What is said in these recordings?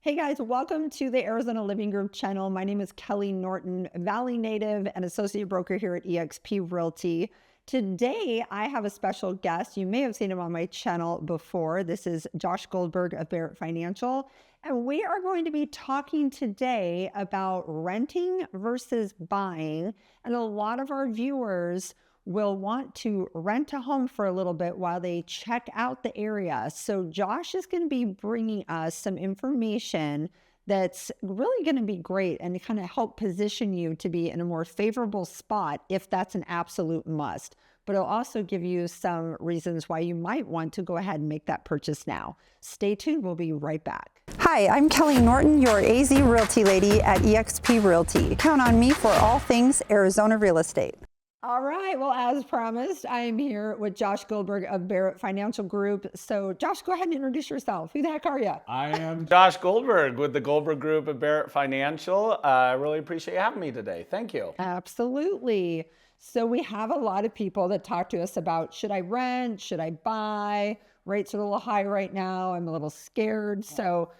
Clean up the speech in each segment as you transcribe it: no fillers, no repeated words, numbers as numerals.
Hey guys, welcome to the Arizona Living Group channel. My name is Kelly Norton, Valley native and associate broker here at eXp Realty. Today, I have a special guest. You may have seen him on my channel before. This is Josh Goldberg of Barrett Financial. And we are going to be talking today about renting versus buying. And a lot of our viewers will want to rent a home for a little bit while they check out the area. So Josh is going to be bringing us some information that's really going to be great and to kind of help position you to be in a more favorable spot if that's an absolute must. But it'll also give you some reasons why you might want to go ahead and make that purchase now. Stay tuned. We'll be right back. Hi, I'm Kelly Norton, your AZ Realty lady at eXp Realty. Count on me for all things Arizona real estate. All right. Well, as promised, I am here with Josh Goldberg of Barrett Financial Group. So, Josh, go ahead and introduce yourself. Who the heck are you? I am Josh Goldberg with the Goldberg Group of Barrett Financial. I really appreciate you having me today. Thank you. Absolutely. So, we have a lot of people that talk to us about, should I rent? Should I buy? Rates are a little high right now. I'm a little scared. So,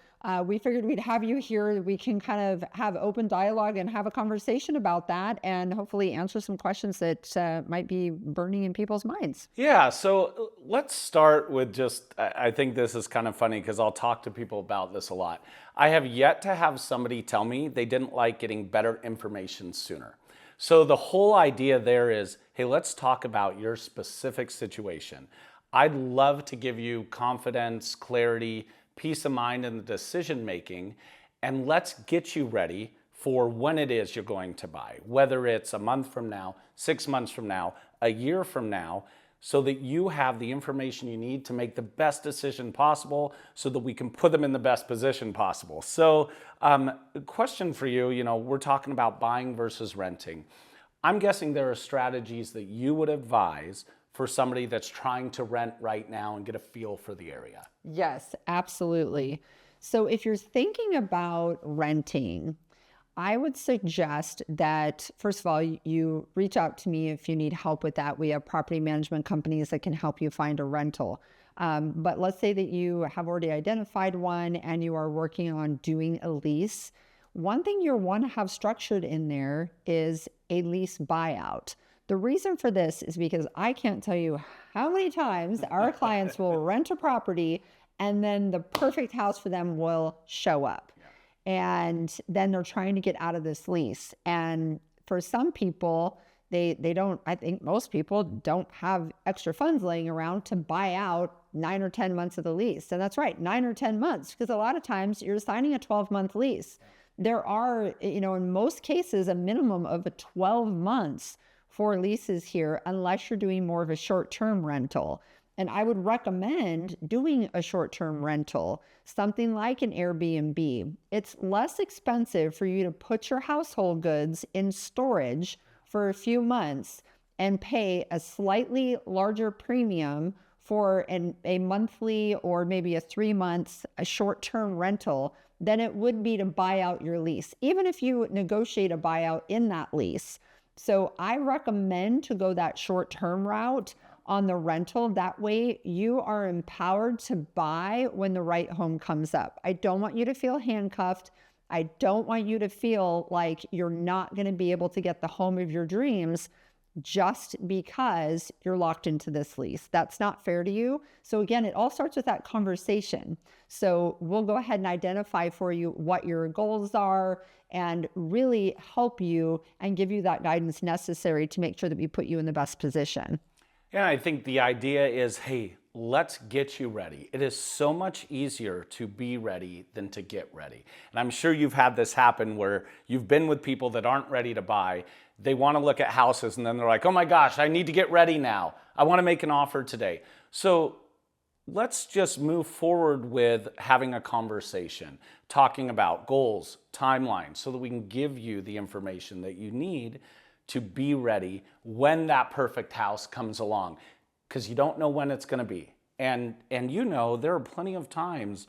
we figured we'd have you here. We can kind of have open dialogue and have a conversation about that and hopefully answer some questions that might be burning in people's minds. Yeah, so let's start with I think this is kind of funny because I'll talk to people about this a lot. I have yet to have somebody tell me they didn't like getting better information sooner. So the whole idea there is, hey, let's talk about your specific situation. I'd love to give you confidence, clarity, peace of mind in the decision making, and let's get you ready for when it is you're going to buy, whether it's a month from now, 6 months from now, a year from now, so that you have the information you need to make the best decision possible so that we can put them in the best position possible. So question for you, we're talking about buying versus renting. I'm guessing there are strategies that you would advise for somebody that's trying to rent right now and get a feel for the area. Yes, absolutely. So if you're thinking about renting, I would suggest that, first of all, you reach out to me if you need help with that. We have property management companies that can help you find a rental. But let's say that you have already identified one and you are working on doing a lease. One thing you'll want to have structured in there is a lease buyout. The reason for this is because I can't tell you how many times our clients will rent a property and then the perfect house for them will show up. And then they're trying to get out of this lease. And for some people, they don't, I think most people don't have extra funds laying around to buy out 9 or 10 months of the lease. And that's right, 9 or 10 months, because a lot of times you're signing a 12-month lease. There are, in most cases, a minimum of 12 months for leases here, unless you're doing more of a short-term rental. And I would recommend doing a short-term rental, something like an Airbnb. It's less expensive for you to put your household goods in storage for a few months and pay a slightly larger premium for a monthly or maybe a 3 months, a short-term rental than it would be to buy out your lease, even if you negotiate a buyout in that lease. So I recommend to go that short-term route on the rental. That way you are empowered to buy when the right home comes up. I don't want you to feel handcuffed. I don't want you to feel like you're not going to be able to get the home of your dreams just because you're locked into this lease. That's not fair to you. So again, it all starts with that conversation. So we'll go ahead and identify for you what your goals are and really help you and give you that guidance necessary to make sure that we put you in the best position. Yeah, I think the idea is, hey, let's get you ready. It is so much easier to be ready than to get ready. And I'm sure you've had this happen where you've been with people that aren't ready to buy. They want to look at houses and then they're like, oh my gosh, I need to get ready now. I want to make an offer today. So let's just move forward with having a conversation, talking about goals, timelines, so that we can give you the information that you need to be ready when that perfect house comes along, because you don't know when it's going to be. And there are plenty of times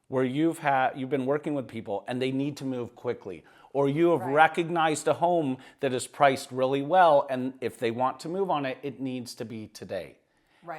where you've been working with people and they need to move quickly, or you have recognized a home that is priced really well, and if they want to move on it, it needs to be today.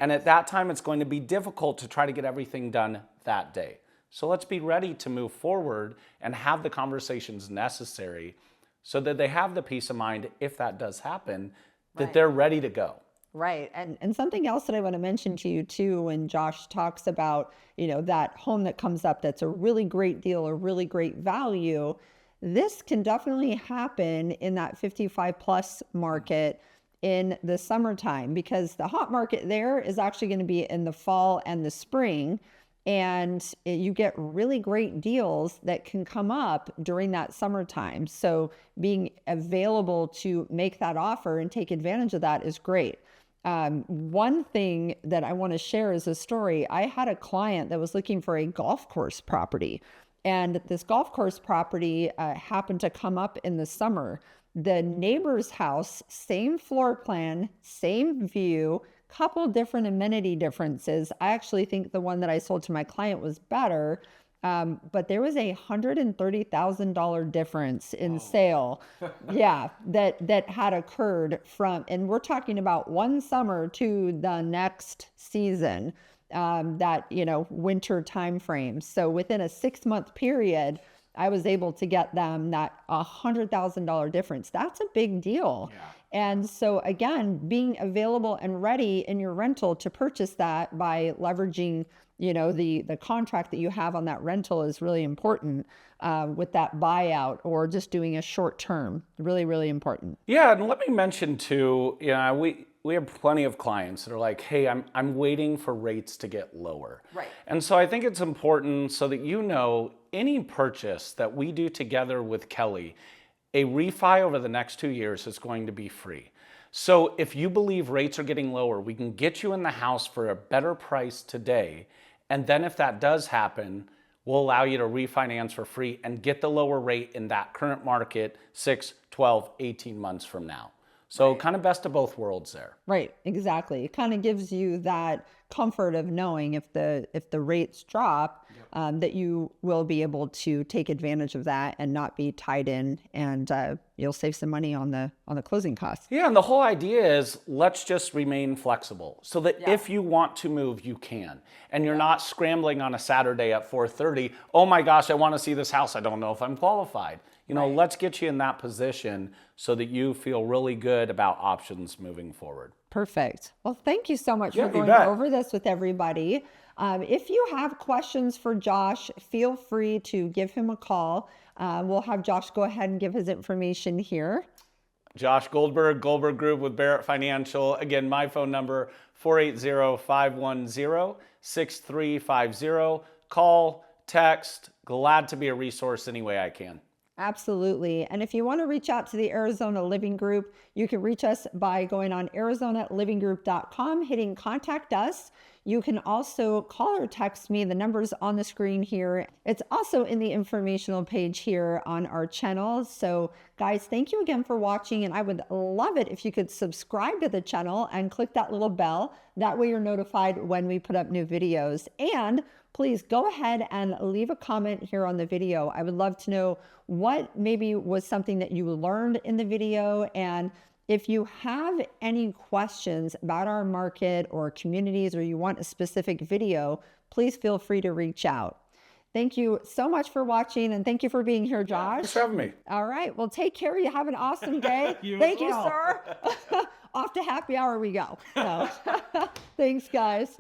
And at that time, it's going to be difficult to try to get everything done that day. So let's be ready to move forward and have the conversations necessary so that they have the peace of mind, if that does happen, that they're ready to go. Right. And something else that I want to mention to you too, when Josh talks about, that home that comes up that's a really great deal, a really great value, this can definitely happen in that 55 plus market in the summertime, because the hot market there is actually going to be in the fall and the spring. And you get really great deals that can come up during that summertime. So being available to make that offer and take advantage of that is great. One thing that I want to share is a story. I had a client that was looking for a golf course property, and this golf course property happened to come up in the summer. The neighbor's house, same floor plan, same view, couple different amenity differences. I actually think the one that I sold to my client was better. But there was $130,000 difference in sale. Yeah, that had occurred from, and we're talking about one summer to the next season, that, winter time frame. So within a 6-month period, I was able to get them that $100,000 difference. That's a big deal. Yeah. And so again, being available and ready in your rental to purchase that by leveraging, the contract that you have on that rental is really important, with that buyout or just doing a short term. Really, really important. Yeah, and let me mention too, we have plenty of clients that are like, hey, I'm waiting for rates to get lower. Right. And so I think it's important so that any purchase that we do together with Kelley, a refi over the next 2 years is going to be free. So if you believe rates are getting lower, we can get you in the house for a better price today. And then if that does happen, we'll allow you to refinance for free and get the lower rate in that current market 6, 12, 18 months from now. So kind of best of both worlds there. Right, exactly. It kind of gives you that comfort of knowing if the rates drop, that you will be able to take advantage of that and not be tied in, and you'll save some money on the closing costs. Yeah, and the whole idea is let's just remain flexible so that if you want to move, you can. And you're not scrambling on a Saturday at 4:30, oh my gosh, I want to see this house. I don't know if I'm qualified. Let's get you in that position so that you feel really good about options moving forward. Perfect. Well, thank you so much for going over this with everybody. If you have questions for Josh, feel free to give him a call. We'll have Josh go ahead and give his information here. Josh Goldberg, Goldberg Group with Barrett Financial. Again, my phone number, 480-510-6350. Call, text. Glad to be a resource any way I can. Absolutely. And if you want to reach out to the Arizona Living Group, you can reach us by going on arizonalivinggroup.com, hitting contact us. You can also call or text me. The number's on the screen here. It's also in the informational page here on our channel. So guys, thank you again for watching. And I would love it if you could subscribe to the channel and click that little bell. That way you're notified when we put up new videos. And please go ahead and leave a comment here on the video. I would love to know what maybe was something that you learned in the video. And if you have any questions about our market or communities, or you want a specific video, please feel free to reach out. Thank you so much for watching, and thank you for being here, Josh. Thanks for having me. All right. Well, take care. You have an awesome day. Thank you, sir. Off to happy hour we go. So, thanks, guys.